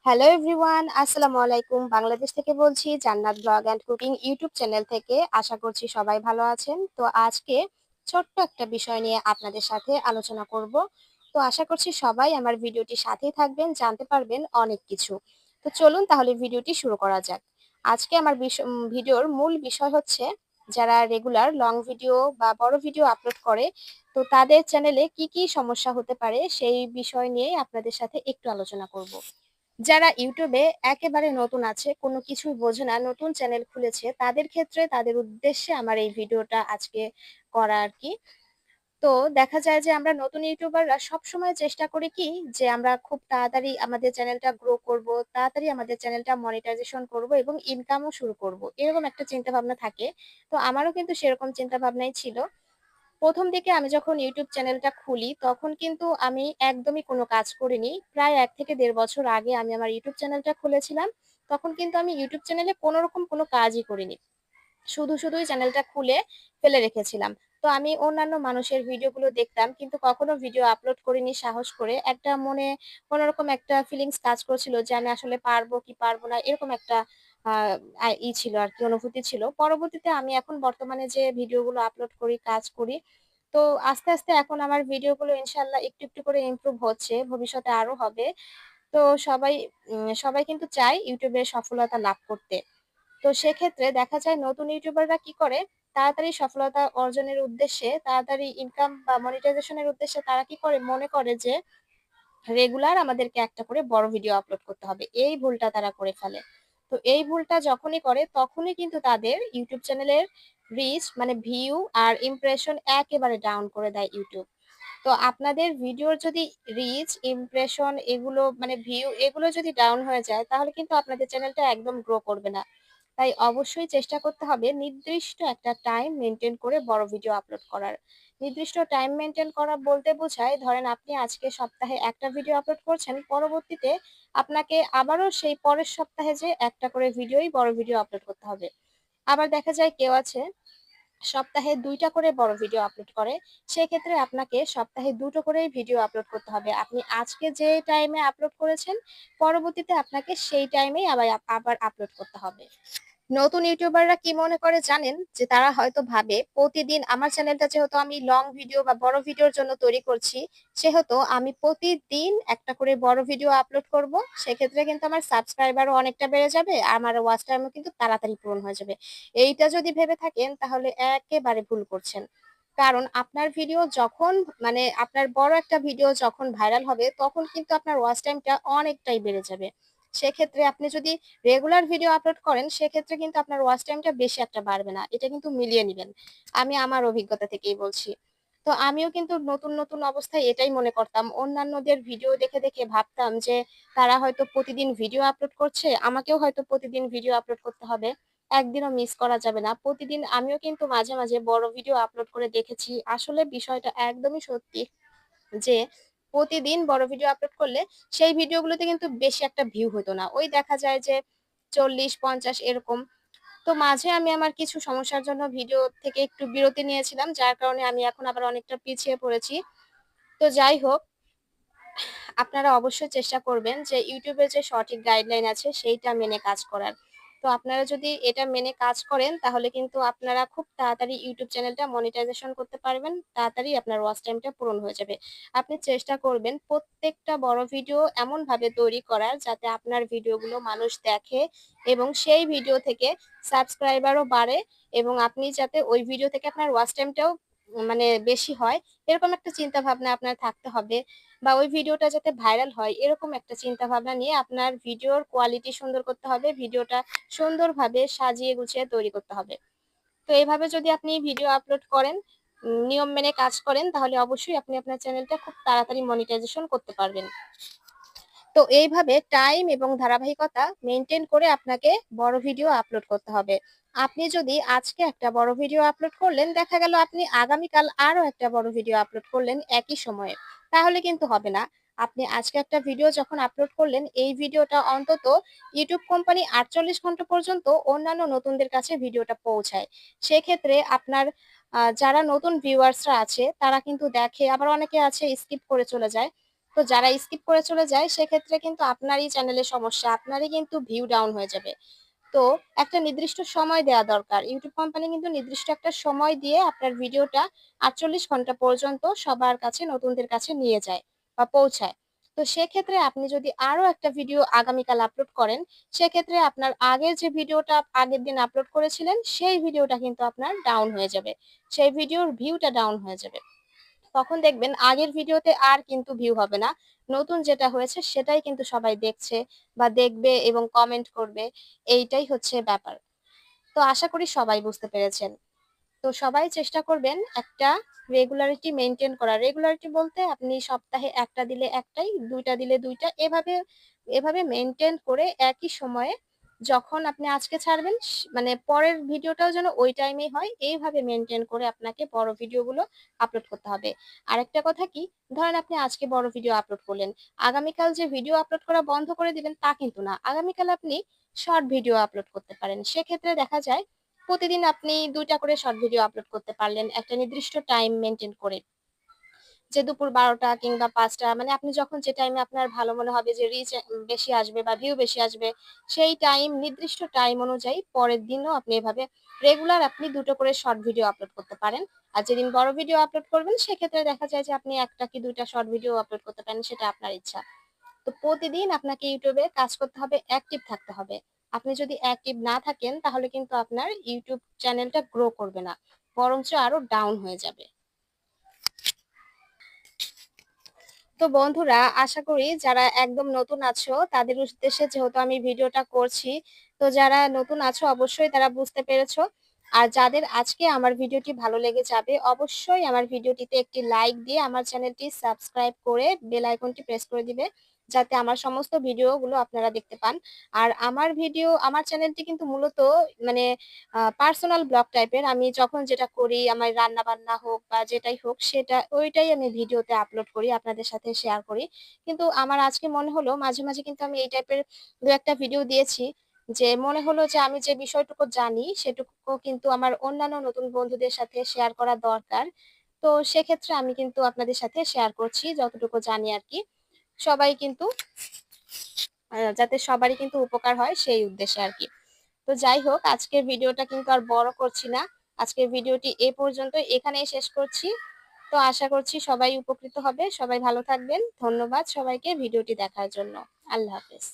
Hello everyone, আসসালামু আলাইকুম। বাংলাদেশ থেকে বলছি, জান্নাত blog and cooking YouTube channel থেকে। আশা করছি সবাই ভালো আছেন। তো আজকে ছোট্ট একটা বিষয় নিয়ে আপনাদের সাথে আলোচনা করব। তো আশা করছি সবাই আমার ভিডিওটির সাথেই থাকবেন, জানতে পারবেন অনেক কিছু। তো চলুন তাহলে ভিডিওটি শুরু করা যাক। আজকে আমার ভিডিওর মূল বিষয় হচ্ছে, যারা রেগুলার লং ভিডিও বা বড় ভিডিও আপলোড করে, তো তাদের চ্যানেলে কি কি সমস্যা হতে পারে সেই বিষয় নিয়ে আপনাদের সাথে একটু আলোচনা করব। যারা ইউটিউবে একেবারে নতুন আছে, কোনো কিছুই বোঝে না, নতুন চ্যানেল খুলেছে, তাদের ক্ষেত্রে তাদের উদ্দেশ্যে আমার এই ভিডিওটা আজকে করা আর কি। তো দেখা যায় যে আমরা নতুন ইউটিউবাররা সবসময় চেষ্টা করি কি, যে আমরা খুব তাড়াতাড়ি আমাদের চ্যানেলটা গ্রো করব, তাড়াতাড়ি আমাদের চ্যানেলটা মনিটাইজেশন করব এবং ইনকামও শুরু করব, এরকম একটা চিন্তা ভাবনা থাকে। তো আমারও কিন্তু সেরকম চিন্তা ভাবনাই ছিল। প্রথম দিকে আমি যখন ইউটিউব চ্যানেলটা খুলি, তখন কিন্তু আমি একদমই কোনো কাজ করিনি। প্রায় ১ থেকে ১.৫ বছর আগে আমি আমার ইউটিউব চ্যানেলটা খুলেছিলাম। তখন কিন্তু আমি ইউটিউব চ্যানেলে কোনরকম কোনো কাজই করিনি। শুধুই চ্যানেলটা খুলে ফেলে রেখেছিলাম। তো আমি অন্যান্য মানুষের ভিডিওগুলো দেখতাম, কিন্তু কখনো ভিডিও আপলোড করিনি সাহস করে। একটা মনে কোনরকম একটা ফিলিংস কাজ করছিল যে আমি আসলে পারবো কি পারবো না, এরকম একটা আ ছিল আরকি, অনুভূতি ছিল। পরবর্তীতে আমি এখন বর্তমানে যে ভিডিওগুলো আপলোড করি, কাজ করি, তো আস্তে এখন আমার ভিডিওগুলো ইনশাআল্লাহ একটু করে ইমপ্রুভ হচ্ছে। ভবিষ্যতে আরো হবে। তো সবাই সবাই কিন্তু চায় ইউটিউবে সফলতা লাভ করতে। তো সেক্ষেত্রে দেখা যায় নতুন ইউটিউবাররা কি করে, তাড়াতাড়ি সফলতা অর্জনের উদ্দেশ্যে, তাড়াতাড়ি ইনকাম বা মনিটাইজেশন এর উদ্দেশ্যে তারা কি করে, মনে করে যে রেগুলার আমাদেরকে একটা করে বড় ভিডিও আপলোড করতে হবে। এই ভুলটা তারা করে ফেলে। তো এই ভুলটা যখনই করে, তখনই কিন্তু তাদের ইউটিউব চ্যানেলের রিচ, মানে ভিউ আর ইমপ্রেশন একেবারে ডাউন করে দেয় ইউটিউব। তো আপনাদের ভিডিওর যদি রিচ, ইমপ্রেশন এগুলো, মানে ভিউ এগুলো যদি ডাউন হয়ে যায়, তাহলে কিন্তু আপনাদের চ্যানেলটা একদম গ্রো করবে না। তাই অবশ্যই চেষ্টা করতে হবে নির্দিষ্ট একটা টাইম মেইনটেইন করে বড় ভিডিও আপলোড করার। নির্দিষ্ট টাইম মেইনটেইন করা বলতে বোঝায়, ধরেন আপনি আজকে সপ্তাহে একটা ভিডিও আপলোড করছেন, পরবর্তীতে আপনাকে আবারও সেই পরের সপ্তাহে যে একটা করে বড় ভিডিও আপলোড করতে হবে। আবার দেখা যায় কেউ আছে সপ্তাহে ২ টা করে বড় ভিডিও আপলোড করে। সেক্ষেত্রে আপনাকে সপ্তাহে ২ টো করেই ভিডিও আপলোড করতে হবে। আপনি আজকে যে টাইমে আপলোড করেছেন, পরবর্তীতে আপনাকে সেই টাইমেই আবার আপলোড করতে হবে। নতুন ইউটিউবাররা কি মনে করে জানেন? যে তারা হয়তো ভাবে, প্রতিদিন আমার চ্যানেলটা যেহেতু আমি লং ভিডিও বা বড় ভিডিওর জন্য তৈরি করছি, সেহেতু আমি প্রতিদিন একটা করে বড় ভিডিও আপলোড করব। সেক্ষেত্রে কিন্তু আমার সাবস্ক্রাইবারও অনেকটা বেড়ে যাবে, আমার ওয়াচ টাইমও কিন্তু তাড়াতাড়ি পূরণ হয়ে যাবে। এইটা যদি ভেবে থাকেন, তাহলে একেবারে ভুল করছেন। কারণ আপনার ভিডিও যখন, মানে আপনার বড় একটা ভিডিও যখন ভাইরাল হবে, তখন কিন্তু আপনার ওয়াচ টাইমটা অনেকটাই বেড়ে যাবে। সেক্ষেত্রে আপনি যদি রেগুলার ভিডিও আপলোড করেন, সেক্ষেত্রে কিন্তু আপনার ওয়াচ টাইমটা বেশি একটা বাড়বে না। এটা কিন্তু মিলিয়ে নিবেন। আমি আমার অভিজ্ঞতা থেকেই বলছি। তো আমিও কিন্তু নতুন অবস্থায় এটাই মনে করতাম। অন্যান্যদের ভিডিও দেখে ভাবতাম যে তারা হয়তো প্রতিদিন ভিডিও আপলোড করছে, আমাকেও হয়তো প্রতিদিন ভিডিও আপলোড করতে হবে। একদিনও মিস করা যাবে না। প্রতিদিন আমিও কিন্তু মাঝে মাঝে বড় ভিডিও আপলোড করে দেখেছি। আসলে বিষয়টা একদমই সত্যি যে প্রতিদিন বড় ভিডিও আপলোড করলে সেই ভিডিওগুলোতে কিন্তু বেশি একটা ভিউ হতো না। ওই দেখা যায় যে ৪০-৫০ এরকম। তো মাঝে আমি আমার কিছু সমস্যার জন্য ভিডিও থেকে একটু বিরতি নিয়েছিলাম। যার কারণে আমি এখন আবার অনেকটা পিছিয়ে পড়েছি। তো যাই হোক, আপনারা অবশ্যই চেষ্টা করবেন যে YouTube এর যে সঠিক গাইডলাইন আছে সেইটা মেনে কাজ করার। তো আপনারা যদি এটা মেনে কাজ করেন, তাহলে কিন্তু আপনারা খুব তাড়াতাড়ি YouTube চ্যানেলটা মনিটাইজেশন করতে পারবেন। তাড়াতাড়ি আপনার ওয়াচ টাইমটা পূরণ হয়ে যাবে। আপনি চেষ্টা করবেন প্রত্যেকটা বড় ভিডিও এমনভাবে তৈরি করার, যাতে আপনার ভিডিওগুলো মানুষ দেখে এবং সেই ভিডিও থেকে সাবস্ক্রাইবারও বাড়ে, এবং আপনি যাতে ওই ভিডিও থেকে আপনার ওয়াচ টাইমটাও মানে বেশি হয়, এরকম একটা চিন্তা ভাবনা আপনার থাকতে হবে। বা ওই ভিডিওটা যাতে ভাইরাল হয়, এরকম একটা চিন্তা ভাবনা নিয়ে আপনার ভিডিওর কোয়ালিটি সুন্দর করতে হবে। ভিডিওটা সুন্দরভাবে সাজিয়ে গুছিয়ে তৈরি করতে হবে। তো এভাবে যদি আপনি ভিডিও আপলোড করেন, নিয়ম মেনে কাজ করেন, তাহলে অবশ্যই আপনি আপনার চ্যানেলটা খুব তাড়াতাড়ি মনিটাইজেশন করতে পারবেন। তো এইভাবে টাইম এবং ধারাবাহিকতা মেইনটেইন করে আপনাকে বড় ভিডিও আপলোড করতে হবে। আপনি যদি আজকে একটা বড় ভিডিও আপলোড করলেন, দেখা গেল আপনি আগামীকাল আরো একটা বড় ভিডিও আপলোড করলেন একই সময়ে। তাহলে কিন্তু হবে না। আপনি আজকে একটা ভিডিও যখন আপলোড করলেন, এই ভিডিওটা অন্তত ইউটিউব কোম্পানি ৪৮ ঘন্টা পর্যন্ত অন্যান্য নতুনদের কাছে ভিডিওটা পৌঁছায়। সেক্ষেত্রে আপনার যারা নতুন ভিউয়ার্সরা আছে তারা কিন্তু দেখে, আবার অনেকে আছে স্কিপ করে চলে যায়। তো যারা স্কিপ করে চলে যায় সেক্ষেত্রে কিন্তু আপনারই চ্যানেলের সমস্যা, আপনারই কিন্তু ভিউ ডাউন হয়ে যাবে। তো একটা নির্দিষ্ট সময় দেওয়া দরকার। ইউটিউব কোম্পানি কিন্তু নির্দিষ্ট একটা সময় দিয়ে আপনার ভিডিওটা ৪৮ ঘন্টা পর্যন্ত সবার কাছে, নতুনদের কাছে নিয়ে যায় বা পৌঁছায়। তো সেক্ষেত্রে আপনি যদি আরো একটা ভিডিও আগামীকাল আপলোড করেন, সেক্ষেত্রে আপনার আগের যে ভিডিওটা আগের দিন আপলোড করেছিলেন, সেই ভিডিওটা কিন্তু আপনার ডাউন হয়ে যাবে। সেই ভিডিওর ভিউটা ডাউন হয়ে যাবে। তখন দেখবেন আগের ভিডিওতে আর কিন্তু ভিউ হবে না। নতুন যেটা হয়েছে সেটাই কিন্তু সবাই দেখছে বা দেখবে এবং কমেন্ট করবে। এইটাই হচ্ছে ব্যাপার। তো আশা করি সবাই বুঝতে পেরেছেন। তো সবাই চেষ্টা করবেন একটা রেগুলারিটি মেইনটেইন করা। রেগুলারিটি বলতে আপনি সপ্তাহে ১ টা দিলে ১ টাই, ২ টা দিলে ২ টা, এভাবে মেইনটেইন করে একই সময়ে যখন আপনি আজকে ছাড়বেন মানে পরের ভিডিওটাও যেন ওই টাইমেই হয়, এইভাবে মেইনটেইন করে আপনাকে বড় ভিডিওগুলো আপলোড করতে হবে। আরেকটা কথা কি, ধরেন আপনি আজকে বড় ভিডিও আপলোড করলেন, আগামীকাল যে ভিডিও আপলোড করা বন্ধ করে দিবেন তা কিন্তু না। আগামীকাল আপনি শর্ট ভিডিও আপলোড করতে পারেন। সেক্ষেত্রে দেখা যায় প্রতিদিন আপনি ২ টা করে শর্ট ভিডিও আপলোড করতে পারলেন একটা নির্দিষ্ট টাইম মেইনটেইন করে। যে দুপুর ১২টা কিংবা ৫টা, মানে আপনি যখন যে টাইমে আপনার ভালো মনে হবে যে রিচ বেশি আসবে বা ভিউ বেশি আসবে, সেই নির্দিষ্ট টাইম অনুযায়ী পরের দিনও আপনি এভাবে রেগুলার আপনি ২ টো করে শর্ট ভিডিও আপলোড করতে পারেন। আর যেদিন বড় ভিডিও আপলোড করবেন সেক্ষেত্রে দেখা যায় যে আপনি ১ টা কি ২ টা শর্ট ভিডিও আপলোড করতে পারেন, সেটা আপনার ইচ্ছা। তো প্রতিদিন আপনাকে ইউটিউবে কাজ করতে হবে, অ্যাক্টিভ থাকতে হবে। আপনি যদি অ্যাক্টিভ না থাকেন তাহলে কিন্তু আপনার ইউটিউব চ্যানেলটা গ্রো করবে না, বরঞ্চ আরো ডাউন হয়ে যাবে। তো বন্ধুরা, আশা করি যারা একদম নতুন আছো তাদের উদ্দেশ্যে যেহেতু আমি ভিডিওটা করছি, তো যারা নতুন আছো অবশ্যই তারা বুঝতে পেরেছো। আর যাদের আজকে আমার ভিডিওটি ভালো লেগে যাবে অবশ্যই আমার ভিডিওটিতে একটি লাইক দিয়ে আমার চ্যানেলটি সাবস্ক্রাইব করে বেল আইকনটি প্রেস করে দিবে, যাতে আমার সমস্ত ভিডিওগুলো আপনারা দেখতে পান। আর আমার চ্যানেলটি কিন্তু মূলত মানে পার্সোনাল ব্লগ টাইপের। আমি যখন যেটা করি, আমার রান্না-বান্না হোক বা যেটাই হোক ওইটাই আমি ভিডিওতে আপলোড করি, আপনাদের সাথে শেয়ার করি। কিন্তু আমার আজকে মনে হলো মাঝে, মাঝে কিন্তু আমি এই টাইপের ২-১ টা ভিডিও দিয়েছি, যে মনে হলো যে আমি যে বিষয়টুকু জানি সেটুকু কিন্তু আমার অন্যান্য নতুন বন্ধুদের সাথে শেয়ার করা দরকার। তো সেক্ষেত্রে আমি কিন্তু আপনাদের সাথে শেয়ার করছি যতটুকু জানি আরকি। সবাই কিন্তু যাতে সবারই কিন্তু উপকার হয় সেই উদ্দেশ্যে আরকি। তো যাই হোক, আজকের ভিডিওটা কিন্তু আর বড় করছি না। আজকের ভিডিওটি এ পর্যন্ত এখানেই শেষ করছি। তো আশা করছি সবাই উপকৃত হবে। সবাই ভালো থাকবেন। ধন্যবাদ সবাইকে ভিডিওটি দেখার জন্য। আল্লাহ হাফেজ।